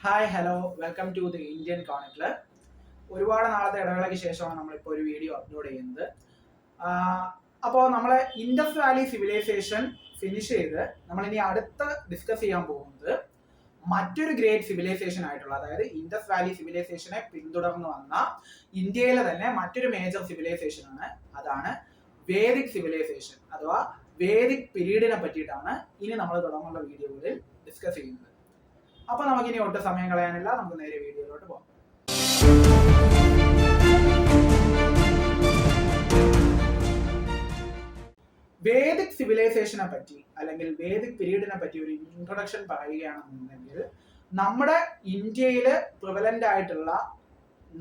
Hi hello welcome to the Indian Chronicle. ഒരുപാട് നാളത്തെ ഇടവേളയ്ക്ക് ശേഷമാണ് നമ്മളിപ്പോൾ ഒരു വീഡിയോ അപ്ലോഡ് ചെയ്യുന്നത്. അപ്പോൾ നമ്മൾ ഇൻഡസ് വാലി സിവിലൈസേഷൻ ഫിനിഷ് ചെയ്ത് നമ്മളിനി അടുത്ത് ഡിസ്കസ് ചെയ്യാൻ പോകുന്നത് മറ്റൊരു ഗ്രേറ്റ് സിവിലൈസേഷൻ ആയിട്ടുള്ള, അതായത് ഇൻഡസ് വാലി സിവിലൈസേഷനെ പിന്തുടർന്ന് വന്ന ഇന്ത്യയിലെ തന്നെ മറ്റൊരു മേജർ സിവിലൈസേഷൻ ആണ്. അതാണ് വേദിക് സിവിലൈസേഷൻ അഥവാ വേദിക് പീരീഡിനെ പറ്റിയിട്ടാണ് ഇനി നമ്മൾ തുടർന്നുള്ള വീഡിയോകളിൽ ഡിസ്കസ് ചെയ്യുന്നത്. അപ്പൊ നമുക്കിനി ഒട്ടും സമയം കളയാനില്ല, നമുക്ക് നേരെ വീഡിയോയിലോട്ട് പോകാം. വേദിക് സിവിലൈസേഷനെ പറ്റി അല്ലെങ്കിൽ വേദിക് പീരീഡിനെ പറ്റി ഒരു ഇൻട്രൊഡക്ഷൻ പറയുകയാണെന്നുണ്ടെങ്കിൽ, നമ്മുടെ ഇന്ത്യയിൽ പ്രിവലന്റ് ആയിട്ടുള്ള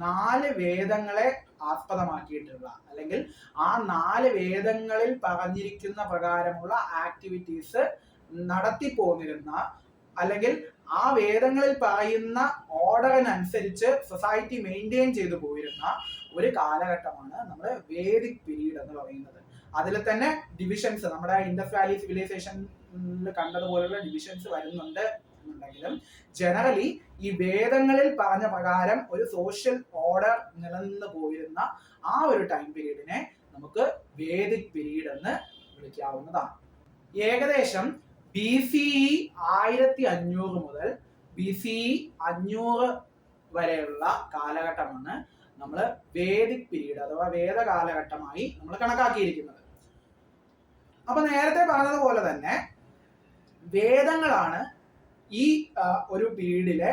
4 വേദങ്ങളെ ആസ്പദമാക്കിയിട്ടുള്ള അല്ലെങ്കിൽ ആ 4 വേദങ്ങളിൽ പറഞ്ഞിരിക്കുന്ന പ്രകാരമുള്ള ആക്ടിവിറ്റീസ് നടത്തി പോന്നിരുന്ന അല്ലെങ്കിൽ ആ വേദങ്ങളിൽ പറയുന്ന ഓർഡറിനനുസരിച്ച് സൊസൈറ്റി മെയിൻറ്റെയിൻ ചെയ്തു പോയിരുന്ന ഒരു കാലഘട്ടമാണ് നമ്മുടെ വേദിക് പീരീഡ് എന്ന് പറയുന്നത്. അതിൽ തന്നെ ഡിവിഷൻസ് നമ്മുടെ ഇൻഡസ് വാലി സിവിലൈസേഷനിൽ കണ്ടതുപോലുള്ള ഡിവിഷൻസ് വരുന്നുണ്ട് എന്നുണ്ടെങ്കിലും ജനറലി ഈ വേദങ്ങളിൽ പറഞ്ഞ പ്രകാരം ഒരു സോഷ്യൽ ഓർഡർ നിലനിന്ന് പോയിരുന്ന ആ ഒരു ടൈം പീരീഡിനെ നമുക്ക് വേദിക് പീരീഡ് എന്ന് വിളിക്കാവുന്നതാണ്. ഏകദേശം BCE 1500 മുതൽ BCE 500 വരെയുള്ള കാലഘട്ടമാണ് നമ്മൾ വേദിക് പീരീഡ് അഥവാ വേദ കാലഘട്ടമായി നമ്മൾ കണക്കാക്കിയിരിക്കുന്നത്. അപ്പൊ നേരത്തെ പറഞ്ഞതുപോലെ തന്നെ വേദങ്ങളാണ് ഈ ഒരു പീരീഡിലെ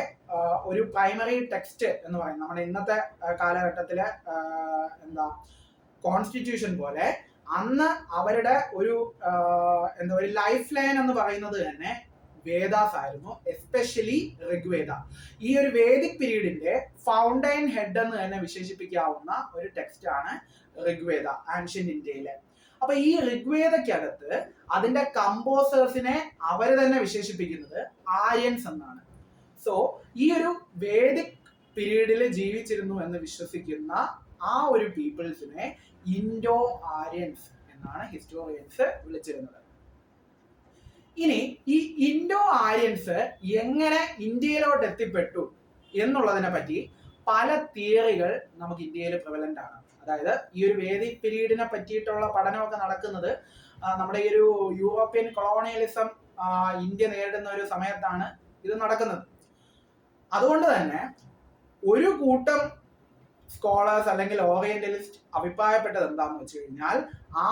ഒരു പ്രൈമറി ടെക്സ്റ്റ് എന്ന് പറയുന്നത്. നമ്മുടെ ഇന്നത്തെ കാലഘട്ടത്തിലെ കോൺസ്റ്റിറ്റ്യൂഷൻ പോലെ അന്ന് അവരുടെ ഒരു ഒരു ലൈഫ് ലൈൻ എന്ന് പറയുന്നത് തന്നെ വേദാസ് ആയിരുന്നു, എസ്പെഷ്യലി ഋഗ്വേദ. ഈ ഒരു വേദിക് പീരീഡിന്റെ ഫൗണ്ടൈൻ ഹെഡ് എന്ന് തന്നെ വിശേഷിപ്പിക്കാവുന്ന ഒരു ടെക്സ്റ്റ് ആണ് ഋഗ്വേദ, ആൻഷ്യന്റ് ഇന്ത്യയിലെ. അപ്പൊ ഈ ഋഗ്വേദക്കകത്ത് അതിന്റെ കമ്പോസേഴ്സിനെ അവർ തന്നെ വിശേഷിപ്പിക്കുന്നത് ആര്യൻസ് എന്നാണ്. സോ ഈ ഒരു വേദിക് പീരീഡിൽ ജീവിച്ചിരുന്നു എന്ന് വിശ്വസിക്കുന്ന ആ ഒരു പീപ്പിൾസിനെ ഇൻഡോ ആര്യൻസ് എന്നാണ് ഹിസ്റ്റോറിയൻസ് വിളിച്ചിരുന്നത്. ഇനി ഈ ഇൻഡോ ആര്യൻസ് എങ്ങനെ ഇന്ത്യയിലോട്ട് എത്തിപ്പെട്ടു എന്നുള്ളതിനെ പറ്റി പല തിയറികൾ നമുക്ക് ഇന്ത്യയിൽ പ്രിവലന്റ് ആണ്. അതായത് ഈ ഒരു വേദിക് പീരീഡിനെ പറ്റിയിട്ടുള്ള പഠനമൊക്കെ നടക്കുന്നത് നമ്മുടെ ഈ ഒരു യൂറോപ്യൻ കൊളോണിയലിസം ഇന്ത്യ നേരിടുന്ന ഒരു സമയത്താണ് ഇത് നടക്കുന്നത്. അതുകൊണ്ട് തന്നെ ഒരു കൂട്ടം സ്കോളേഴ്സ് അല്ലെങ്കിൽ ഓറിയന്റലിസ്റ്റ് അഭിപ്രായപ്പെട്ടത് എന്താണെന്ന് വെച്ച് കഴിഞ്ഞാൽ,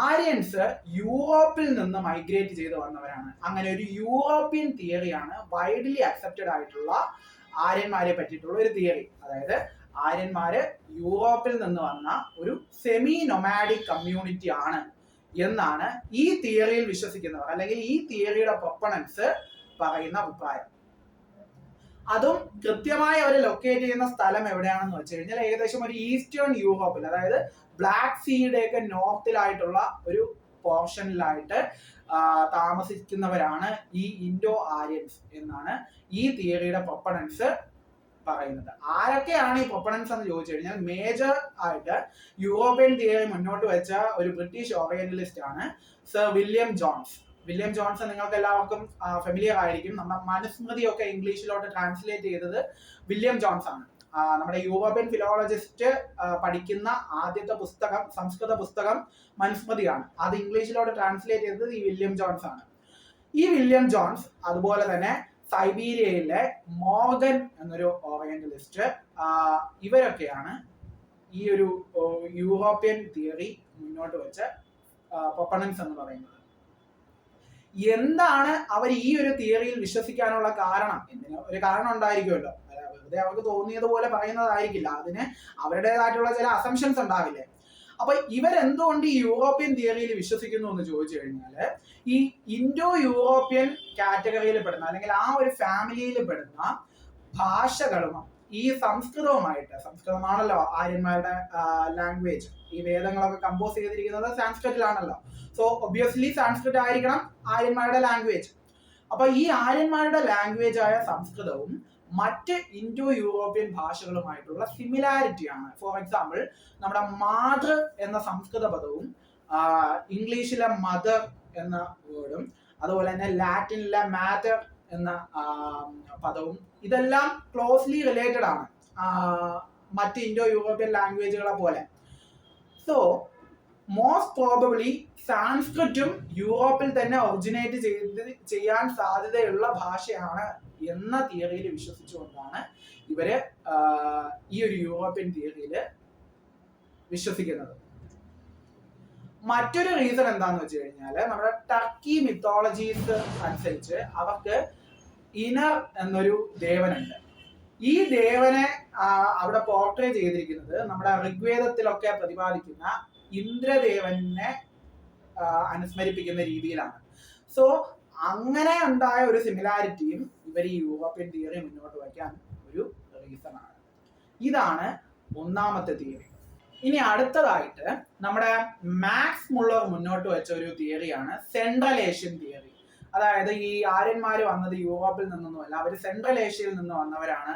ആര്യൻസ് യൂറോപ്പിൽ നിന്ന് മൈഗ്രേറ്റ് ചെയ്ത് വന്നവരാണ്. അങ്ങനെ ഒരു യൂറോപ്യൻ തിയറിയാണ് വൈഡ്ലി അക്സെപ്റ്റഡ് ആയിട്ടുള്ള ആര്യന്മാരെ പറ്റിയിട്ടുള്ള ഒരു തിയറി. അതായത് ആര്യന്മാര് യൂറോപ്പിൽ നിന്ന് വന്ന ഒരു സെമി നൊമാഡിക് കമ്മ്യൂണിറ്റി ആണ് എന്നാണ് ഈ തിയറിയിൽ വിശ്വസിക്കുന്നവർ അല്ലെങ്കിൽ ഈ തിയറിയുടെ പ്രൊപ്പണൻസ് പറയുന്ന അഭിപ്രായം. അതും കൃത്യമായി അവർ ലൊക്കേറ്റ് ചെയ്യുന്ന സ്ഥലം എവിടെയാണെന്ന് വെച്ച് കഴിഞ്ഞാൽ ഏകദേശം ഒരു ഈസ്റ്റേൺ യൂറോപ്പിൽ, അതായത് ബ്ലാക്ക് സീയുടെ ഒക്കെ നോർത്തിലായിട്ടുള്ള ഒരു പോർഷനിലായിട്ട് താമസിക്കുന്നവരാണ് ഈ ഇൻഡോ ആര്യൻസ് എന്നാണ് ഈ തിയറിയുടെ പ്രൊപ്പണൻസ് പറയുന്നത്. ആരൊക്കെയാണ് ഈ പ്രൊപ്പണൻസ് എന്ന് ചോദിച്ചു കഴിഞ്ഞാൽ, മേജർ ആയിട്ട് യൂറോപ്യൻ തിയറി മുന്നോട്ട് വെച്ച ഒരു ബ്രിട്ടീഷ് ഓറിയന്റലിസ്റ്റ് ആണ് sir William Jones. William Jones നിങ്ങൾക്ക് എല്ലാവർക്കും ഫെമിലിയർ ആയിരിക്കും. നമ്മുടെ മനുസ്മൃതിയൊക്കെ ഇംഗ്ലീഷിലോട്ട് ട്രാൻസ്ലേറ്റ് ചെയ്തത് വില്യം ജോൺസ് ആണ്. നമ്മുടെ യൂറോപ്യൻ ഫിലോളജിസ്റ്റ് പഠിക്കുന്ന ആദ്യത്തെ പുസ്തകം, സംസ്കൃത പുസ്തകം മനുസ്മൃതിയാണ്. അത് ഇംഗ്ലീഷിലോട്ട് ട്രാൻസ്ലേറ്റ് ചെയ്തത് ഈ വില്യം ജോൺസ് ആണ്. ഈ വില്യം ജോൺസ് അതുപോലെ തന്നെ സൈബീരിയയിലെ മോർഗൻ എന്നൊരു ഓറിയന്റലിസ്റ്റ്, ഇവരൊക്കെയാണ് ഈ ഒരു യൂറോപ്യൻ തിയറി മുന്നോട്ട് വെച്ച പ്രൊപ്പണൻസ് എന്ന് പറയുന്നത്. എന്താണ് അവർ ഈ ഒരു തിയറിയിൽ വിശ്വസിക്കാനുള്ള കാരണം? എന്തിനാ ഒരു കാരണം ഉണ്ടായിരിക്കുമല്ലോ. വെറുതെ അവർക്ക് തോന്നിയതുപോലെ പറയുന്നതായിരിക്കില്ല, അതിന് അവരുടേതായിട്ടുള്ള ചില അസംഷൻസ് ഉണ്ടാവില്ലേ. അപ്പൊ ഇവരെന്തുകൊണ്ട് ഈ യൂറോപ്യൻ തിയറിയിൽ വിശ്വസിക്കുന്നു എന്ന് ചോദിച്ചു കഴിഞ്ഞാല്, ഈ ഇൻഡോ യൂറോപ്യൻ കാറ്റഗറിയിൽ പെടുന്ന അല്ലെങ്കിൽ ആ ഒരു ഫാമിലിയിൽ പെടുന്ന ഭാഷകളും ഈ സംസ്കൃതമാണല്ലോ ആര്യന്മാരുടെ ലാംഗ്വേജ്. ഈ വേദങ്ങളൊക്കെ കമ്പോസ് ചെയ്തിരിക്കുന്നത് സാൻസ്ക്രിറ്റിലാണല്ലോ. സോ ഒബ്വിയസ്ലി സാൻസ്ക്രിറ്റ് ആയിരിക്കണം ആര്യന്മാരുടെ ലാംഗ്വേജ്. അപ്പൊ ഈ ആര്യന്മാരുടെ ലാംഗ്വേജ് ആയ സംസ്കൃതവും മറ്റ് ഇൻഡോ യൂറോപ്യൻ ഭാഷകളുമായിട്ടുള്ള സിമിലാരിറ്റിയാണ്. ഫോർ എക്സാമ്പിൾ, നമ്മുടെ മാതൃ എന്ന സംസ്കൃത പദവും ഇംഗ്ലീഷിലെ മദർ എന്ന വേർഡും അതുപോലെ തന്നെ ലാറ്റിനിലെ മാറ്റർ എന്ന പദവും ഇതെല്ലാം ക്ലോസ്ലി റിലേറ്റഡ് ആണ് മറ്റ് ഇൻഡോ യൂറോപ്യൻ ലാംഗ്വേജുകളെ പോലെ. സോ മോസ്റ്റ് പ്രോബബ്ലി സാൻസ്ക്രിറ്റും യൂറോപ്പിൽ തന്നെ ഒറിജിനേറ്റ് ചെയ്യാൻ സാധ്യതയുള്ള ഭാഷയാണ് എന്ന തിയറിയിൽ വിശ്വസിച്ചുകൊണ്ടാണ് ഇവര് ഈ ഒരു യൂറോപ്യൻ തിയറിയിൽ വിശ്വസിക്കുന്നത്. മറ്റൊരു റീസൺ എന്താന്ന് വെച്ച് കഴിഞ്ഞാല് നമ്മുടെ ടർക്കി മിത്തോളജീസ് അനുസരിച്ച് അവർക്ക് ഇനർ എന്നൊരു ദേവനുണ്ട്. ഈ ദേവനെ അവിടെ പോർട്രേ ചെയ്തിരിക്കുന്നത് നമ്മുടെ ഋഗ്വേദത്തിലൊക്കെ പ്രതിപാദിക്കുന്ന ഇന്ദ്രദേവനെ അനുസ്മരിപ്പിക്കുന്ന രീതിയിലാണ്. സോ അങ്ങനെ ഉണ്ടായ ഒരു സിമിലാരിറ്റിയും ഇവർ ഈ യൂറോപ്യൻ തിയറി മുന്നോട്ട് വയ്ക്കാൻ ഒരു റീസൺ ആണ്. ഇതാണ് ഒന്നാമത്തെ തിയറി. ഇനി അടുത്തതായിട്ട് നമ്മുടെ മാക്സ് മുള്ളർ മുന്നോട്ട് വെച്ച ഒരു തിയറിയാണ് സെൻട്രൽ ഏഷ്യൻ തിയറി. അതായത് ഈ ആര്യന്മാര് വന്നത് യൂറോപ്പിൽ നിന്നൊന്നുമല്ല, അവർ സെൻട്രൽ ഏഷ്യയിൽ നിന്ന് വന്നവരാണ്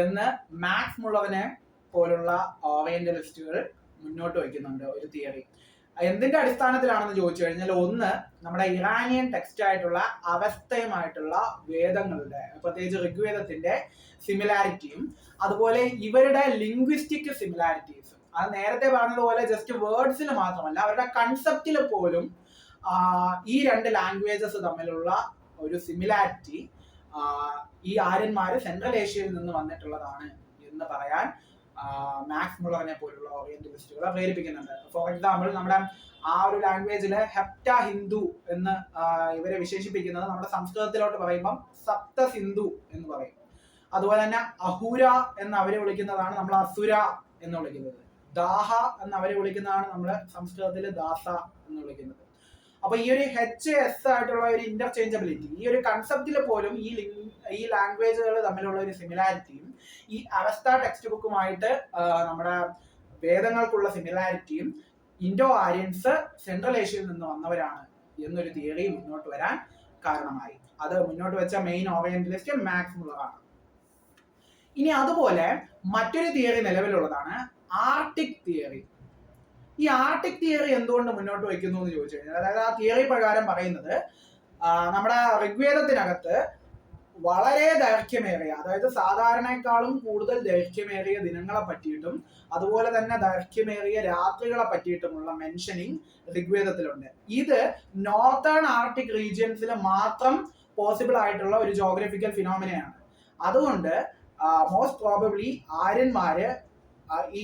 എന്ന് മാക്സ് മുള്ളറിനെ പോലുള്ള ഓറിയന്റലിസ്റ്റുകൾ മുന്നോട്ട് വയ്ക്കുന്നുണ്ട് ഒരു തിയറി. എന്തിന്റെ അടിസ്ഥാനത്തിലാണെന്ന് ചോദിച്ചു കഴിഞ്ഞാൽ, ഒന്ന് നമ്മുടെ ഇറാനിയൻ ടെക്സ്റ്റ് ആയിട്ടുള്ള അവസ്ഥയുമായിട്ടുള്ള വേദങ്ങളുടെ, പ്രത്യേകിച്ച് ഋഗ്വേദത്തിന്റെ സിമിലാരിറ്റിയും അതുപോലെ ഇവരുടെ ലിംഗ്വിസ്റ്റിക് സിമിലാരിറ്റീസും. അത് നേരത്തെ പറഞ്ഞതുപോലെ ജസ്റ്റ് വേർഡ്സിൽ മാത്രമല്ല, അവരുടെ കൺസെപ്റ്റിൽ പോലും ഈ രണ്ട് ലാംഗ്വേജസ് തമ്മിലുള്ള ഒരു സിമിലാരിറ്റി ഈ ആര്യന്മാര് സെൻട്രൽ ഏഷ്യയിൽ നിന്ന് വന്നിട്ടുള്ളതാണ് എന്ന് പറയാൻ മാക്സ് മുള്ളറിനെ പോലുള്ള ഓറിയന്റലിസ്റ്റുകളെ പ്രേരിപ്പിക്കുന്നുണ്ട്. ഫോർ എക്സാമ്പിൾ, നമ്മുടെ ആ ഒരു ലാംഗ്വേജില് ഹെപ്റ്റ ഹിന്ദു എന്ന് ഇവരെ വിശേഷിപ്പിക്കുന്നത് നമ്മുടെ സംസ്കൃതത്തിലോട്ട് പറയുമ്പം സപ്ത സിന്ധു എന്ന് പറയും. അതുപോലെ തന്നെ അഹുര എന്ന് അവരെ വിളിക്കുന്നതാണ് നമ്മൾ അസുര എന്ന് വിളിക്കുന്നത്. ദാഹ എന്ന് അവരെ വിളിക്കുന്നതാണ് നമ്മൾ സംസ്കൃതത്തിൽ ദാസ എന്ന് വിളിക്കുന്നത്. അപ്പൊ ഈ ഒരു HS ആയിട്ടുള്ള ഒരു ഇന്റർചേഞ്ചബിലിറ്റി, ഈ ഒരു കൺസെപ്റ്റിൽ പോലും ഈ ലാംഗ്വേജുകൾ തമ്മിലുള്ള ഒരു സിമിലാരിറ്റിയും ഈ അവസ്ഥ ടെക്സ്റ്റ് ബുക്കുമായിട്ട് നമ്മുടെ വേദങ്ങൾക്കുള്ള സിമിലാരിറ്റിയും ഇൻഡോ ആര്യൻസ് സെൻട്രൽ ഏഷ്യയിൽ നിന്ന് വന്നവരാണ് എന്നൊരു തിയറി മുന്നോട്ട് വരാൻ കാരണമായി. അത് മുന്നോട്ട് വെച്ച മെയിൻ ഓറിയന്റലിസ്റ്റ് മാക്സ് മുള്ളറാണ്. ഇനി അതുപോലെ മറ്റൊരു തിയറി നിലവിലുള്ളതാണ് ആർട്ടിക് തിയറി. ഈ ആർട്ടിക് തിയറി എന്തുകൊണ്ട് മുന്നോട്ട് വയ്ക്കുന്നു എന്ന് ചോദിച്ചു കഴിഞ്ഞാൽ, അതായത് ആ തിയറി പ്രകാരം പറയുന്നത് നമ്മുടെ ഋഗ്വേദത്തിനകത്ത് വളരെ ദൈർഘ്യമേറിയ, അതായത് സാധാരണയെക്കാളും കൂടുതൽ ദൈർഘ്യമേറിയ ദിനങ്ങളെ പറ്റിയിട്ടും അതുപോലെ തന്നെ ദൈർഘ്യമേറിയ രാത്രികളെ പറ്റിയിട്ടുമുള്ള മെൻഷനിങ് ഋഗ്വേദത്തിലുണ്ട്. ഇത് നോർത്തേൺ ആർട്ടിക് റീജിയൻസിൽ മാത്രം പോസിബിൾ ആയിട്ടുള്ള ഒരു ജോഗ്രഫിക്കൽ ഫിനോമിനയാണ്. അതുകൊണ്ട് മോസ്റ്റ് പ്രോബബ്ലി ആര്യന്മാര് ഈ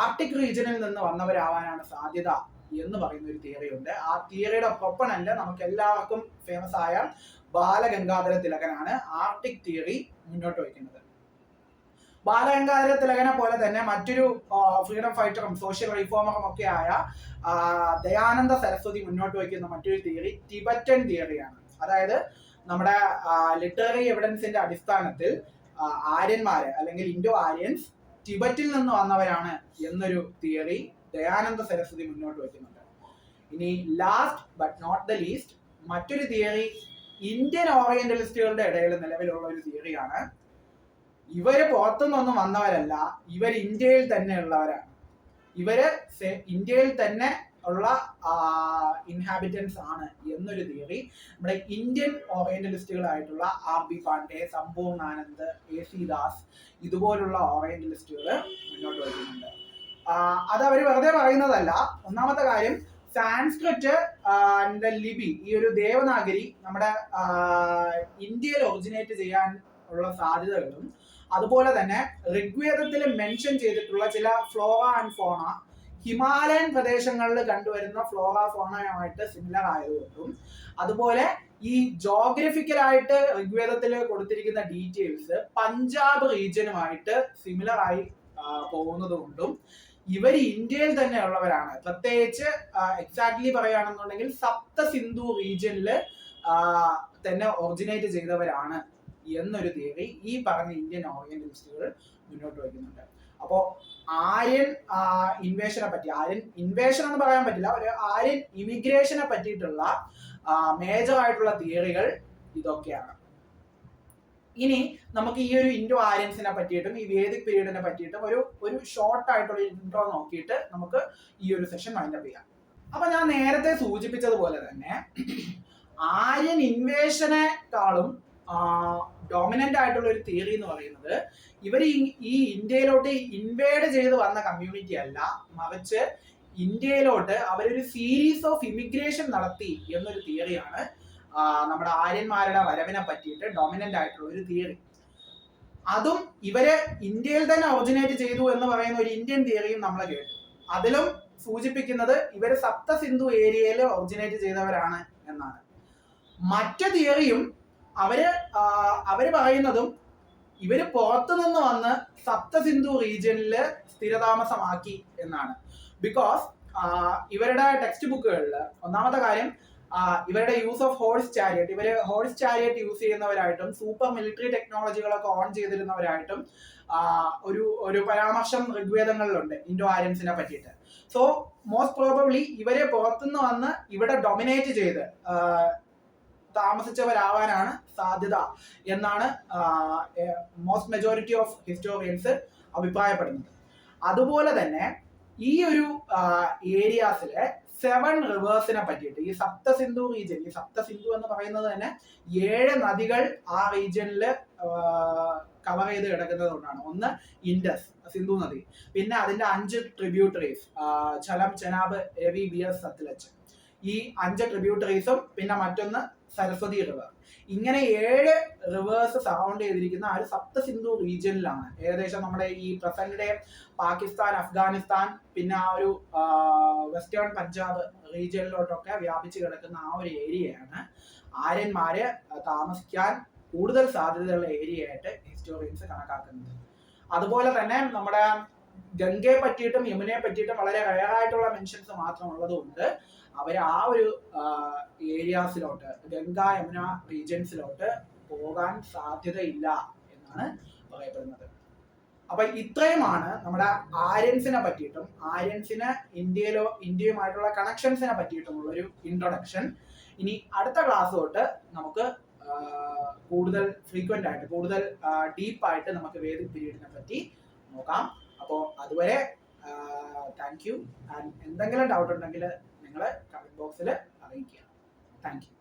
ആർട്ടിക് റീജിയനിൽ നിന്ന് വന്നവരാവാനാണ് സാധ്യത എന്ന് പറയുന്ന ഒരു തിയറി ഉണ്ട്. ആ തിയറിയുടെ പ്രൊപ്പണന്റ് നമുക്ക് എല്ലാവർക്കും ഫേമസ് ആയ ബാലഗംഗാധര തിലകനാണ് ആർട്ടിക് തിയറി മുന്നോട്ട് വയ്ക്കുന്നത്. ബാലഗംഗാധര തിലകനെ പോലെ തന്നെ മറ്റൊരു ഫ്രീഡം ഫൈറ്ററും സോഷ്യൽ റിഫോമറും ഒക്കെ ആയ ദയാനന്ദ സരസ്വതി മുന്നോട്ട് വയ്ക്കുന്ന മറ്റൊരു തിയറി ടിബറ്റൻ തിയറിയാണ്. അതായത് നമ്മുടെ ലിറ്റററി എവിഡൻസിന്റെ അടിസ്ഥാനത്തിൽ ആര്യന്മാര് അല്ലെങ്കിൽ ഇൻഡോ ആര്യൻസ് ടിബറ്റിൽ നിന്ന് വന്നവരാണ് എന്നൊരു തിയറി ദയാനന്ദ സരസ്വതി മുന്നോട്ട് വയ്ക്കുന്നുണ്ട്. ഇനി last but not the least മറ്റൊരു തിയറി ഇന്ത്യൻ ഓറിയന്റലിസ്റ്റുകളുടെ ഇടയിൽ നിലവിലുള്ള ഒരു തിയറിയാണ്. ഇവര് പുറത്തുനിന്നൊന്നും വന്നവരല്ല, ഇവർ ഇന്ത്യയിൽ തന്നെ ഉള്ളവരാണ്. ഇവര് ഇന്ത്യയിൽ തന്നെ ഉള്ള ഇൻഹാബിറ്റൻസ് ആണ് എന്നൊരു തിയറി നമ്മുടെ ഇന്ത്യൻ ഓറിയന്റലിസ്റ്റുകളായിട്ടുള്ള RB പാണ്ഡെ, സമ്പൂർണ്ണാനന്ദ്, AC ദാസ് ഇതുപോലുള്ള ഓറിയന്റലിസ്റ്റുകൾ മുന്നോട്ട് വയ്ക്കുന്നുണ്ട്. അത് അവർ വെറുതെ പറയുന്നതല്ല. ഒന്നാമത്തെ കാര്യം, സാൻസ്ക്രിറ്റ് ലിപി, ഈ ഒരു ദേവനാഗരി നമ്മുടെ ഇന്ത്യയിൽ ഒറിജിനേറ്റ് ചെയ്യാൻ ഉള്ള സാധ്യതകളും അതുപോലെ തന്നെ ഋഗ്വേദത്തിൽ മെൻഷൻ ചെയ്തിട്ടുള്ള ചില ഫ്ലോറ ആൻഡ് ഫോണ ഹിമാലയൻ പ്രദേശങ്ങളിൽ കണ്ടുവരുന്ന ഫ്ലോറ ഫോണയുമായിട്ട് സിമിലർ ആയതുകൊണ്ടും അതുപോലെ ഈ ജോഗ്രഫിക്കലായിട്ട് ഋഗ്വേദത്തിൽ കൊടുത്തിരിക്കുന്ന ഡീറ്റെയിൽസ് പഞ്ചാബ് റീജിയനുമായിട്ട് സിമിലർ ആയി പോകുന്നത് കൊണ്ടും ഇവർ ഇന്ത്യയിൽ തന്നെ ഉള്ളവരാണ്. പ്രത്യേകിച്ച് എക്സാക്ട്ലി പറയുകയാണെന്നുണ്ടെങ്കിൽ സപ്ത സിന്ധു റീജിയനിൽ തന്നെ ഒറിജിനേറ്റ് ചെയ്തവരാണ് എന്നൊരു തിയറി ഈ പറഞ്ഞ ഇന്ത്യൻ ഓറിയന്റലിസ്റ്റുകൾ മുന്നോട്ട് വയ്ക്കുന്നുണ്ട്. അപ്പോ ആര്യൻ ഇൻവേഷനെ പറ്റി, ആര്യൻ ഇൻവേഷൻ എന്ന് പറയാൻ പറ്റില്ല, ഒരു ആര്യൻ ഇമിഗ്രേഷനെ പറ്റിയിട്ടുള്ള മേജർ ആയിട്ടുള്ള തിയറികൾ ഇതൊക്കെയാണ്. ഇനി നമുക്ക് ഈ ഒരു ഇൻഡോ ആര്യൻസിനെ പറ്റിയിട്ടും ഈ വേദിക് പീരീഡിനെ പറ്റിയിട്ടും ഒരു ഷോർട്ട് ആയിട്ടുള്ള ഇൻട്രോ നോക്കിയിട്ട് നമുക്ക് ഈ ഒരു സെഷൻ വൈൻഡപ്പ് ചെയ്യാം. അപ്പൊ ഞാൻ നേരത്തെ സൂചിപ്പിച്ചതുപോലെ തന്നെ ആര്യൻ ഇൻവേഷനെക്കാളും ഡോമിനന്റ് ആയിട്ടുള്ള ഒരു തിയറി എന്ന് പറയുന്നത് ഇവർ ഈ ഇന്ത്യയിലോട്ട് ഇൻവേഡ് ചെയ്ത് വന്ന കമ്മ്യൂണിറ്റി അല്ല, മറിച്ച് ഇന്ത്യയിലോട്ട് അവരൊരു സീരീസ് ഓഫ് ഇമിഗ്രേഷൻ നടത്തി എന്നൊരു തിയറിയാണ് നമ്മുടെ ആര്യന്മാരുടെ വരവിനെ പറ്റിയിട്ട് ഡോമിനന്റ് ആയിട്ടുള്ള ഒരു തിയറി. അതും ഇവര് ഇന്ത്യയിൽ തന്നെ ഒറിജിനേറ്റ് ചെയ്തു എന്ന് പറയുന്ന ഒരു ഇന്ത്യൻ തിയറിയും നമ്മൾ കേട്ടു. അതിലും സൂചിപ്പിക്കുന്നത് ഇവര് സപ്ത സിന്ധു ഏരിയയിൽ ഒറിജിനേറ്റ് ചെയ്തവരാണ് എന്നാണ്. മറ്റു തിയറിയും അവര് പറയുന്നതും ഇവര് പുറത്തു നിന്ന് വന്ന് സപ്ത സിന്ധു റീജിയനില് സ്ഥിരതാമസമാക്കി എന്നാണ്. ബിക്കോസ് ഇവരുടെ ടെക്സ്റ്റ് ബുക്കുകളിൽ ഒന്നാമത്തെ കാര്യം ഇവരുടെ യൂസ് ഓഫ് ഹോഴ്സ് ചാരിയറ്റ്, ഇവര് ഹോഴ്സ് ചാരിയറ്റ് യൂസ് ചെയ്യുന്നവരായിട്ടും സൂപ്പർ മിലിറ്ററി ടെക്നോളജികളൊക്കെ ഓൺ ചെയ്തിരുന്നവരായിട്ടും ഒരു പരാമർശം ഋഗ്വേദങ്ങളിലുണ്ട് ഇൻഡോ ആര്യൻസിനെ പറ്റിയിട്ട്. സോ മോസ്റ്റ് പ്രോബബ്ലി ഇവരെ പുറത്തുനിന്ന് വന്ന് ഇവിടെ ഡൊമിനേറ്റ് ചെയ്ത് താമസിച്ചവരാവാനാണ് സാധ്യത എന്നാണ് മോസ്റ്റ് മെജോറിറ്റി ഓഫ് ഹിസ്റ്റോറിയൻസ് അഭിപ്രായപ്പെടുന്നത്. അതുപോലെ തന്നെ ഈ ഒരു ഏരിയാസിലെ 7 റിവേഴ്സിനെ പറ്റിയിട്ട്, ഈ സപ്ത സിന്ധു റീജിയൻ, ഈ സപ്ത സിന്ധു എന്ന് പറയുന്നത് തന്നെ 7 നദികൾ ആ റീജിയനിൽ കവർ ചെയ്ത് കിടക്കുന്നത് കൊണ്ടാണ്. ഒന്ന് ഇൻഡസ്, സിന്ധു നദി, പിന്നെ അതിന്റെ 5 ട്രിബ്യൂട്ടറീസ്, ഝലം, ചെനാബ്, രവി, ബിയസ്, സത്ലജ്, ഈ 5 ട്രിബ്യൂട്ടറീസും പിന്നെ മറ്റൊന്ന് സരസ്വതി റിവർ. ഇങ്ങനെ 7 റിവേഴ്സ് സറൗണ്ട് ചെയ്തിരിക്കുന്ന ആ ഒരു സപ്ത സിന്ധു റീജിയനിലാണ് ഏകദേശം നമ്മുടെ ഈ പ്രസന്റ് ഡേ പാകിസ്ഥാൻ, അഫ്ഗാനിസ്ഥാൻ, പിന്നെ ആ ഒരു വെസ്റ്റേൺ പഞ്ചാബ് റീജിയനിലോട്ടൊക്കെ വ്യാപിച്ചു കിടക്കുന്ന ആ ഒരു ഏരിയയാണ് ആര്യന്മാര് താമസിക്കാൻ കൂടുതൽ സാധ്യതയുള്ള ഏരിയ ആയിട്ട് ഹിസ്റ്റോറിയൻസ് കണക്കാക്കുന്നത്. അതുപോലെ തന്നെ നമ്മുടെ ഗംഗയെ പറ്റിയിട്ടും യമുനയെ പറ്റിയിട്ടും വളരെ റയർ ആയിട്ടുള്ള മെൻഷൻസ് മാത്രം ഉള്ളതുകൊണ്ട് അവർ ആ ഒരു ഏരിയാസിലോട്ട്, ഗംഗ യമുന റീജിയൻസിലോട്ട് പോകാൻ സാധ്യതയില്ല എന്നാണ് പറയപ്പെടുന്നത്. അപ്പൊ ഇത്രയുമാണ് നമ്മുടെ ആര്യൻസിനെ പറ്റിയിട്ടും ആര്യൻസിന് ഇന്ത്യയുമായിട്ടുള്ള കണക്ഷൻസിനെ പറ്റിയിട്ടുമുള്ള ഒരു ഇൻട്രൊഡക്ഷൻ. ഇനി അടുത്ത ക്ലാസ് തൊട്ട് നമുക്ക് കൂടുതൽ ഫ്രീക്വന്റ് ആയിട്ട്, കൂടുതൽ ഡീപ്പായിട്ട് നമുക്ക് വേദിക് പീരീഡിനെ പറ്റി നോക്കാം. അപ്പോൾ അതുവരെ താങ്ക് യു. ആൻഡ് എന്തെങ്കിലും ഡൗട്ട് ഉണ്ടെങ്കിൽ നിങ്ങൾ കമന്റ് ബോക്സിൽ അറിയിക്കുക. Thank you.